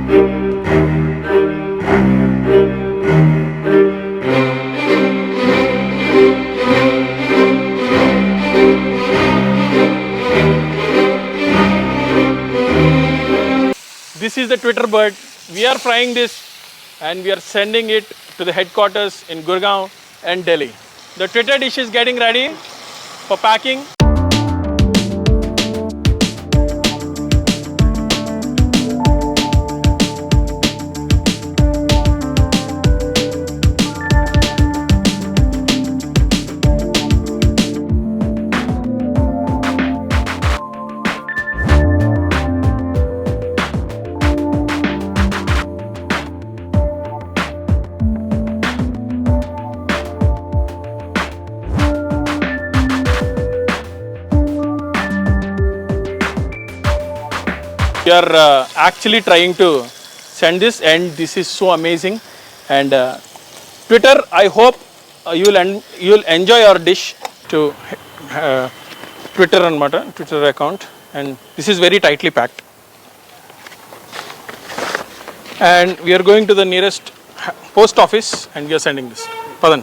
This is the Twitter bird. We are frying this and we are sending it to the headquarters in Gurgaon and Delhi. The Twitter dish is getting ready for packing. We are actually trying to send this, and this is so amazing. And Twitter, I hope you'll enjoy our dish to Twitter account, and this is very tightly packed. And we are going to the nearest post office, and we are sending this. Padan.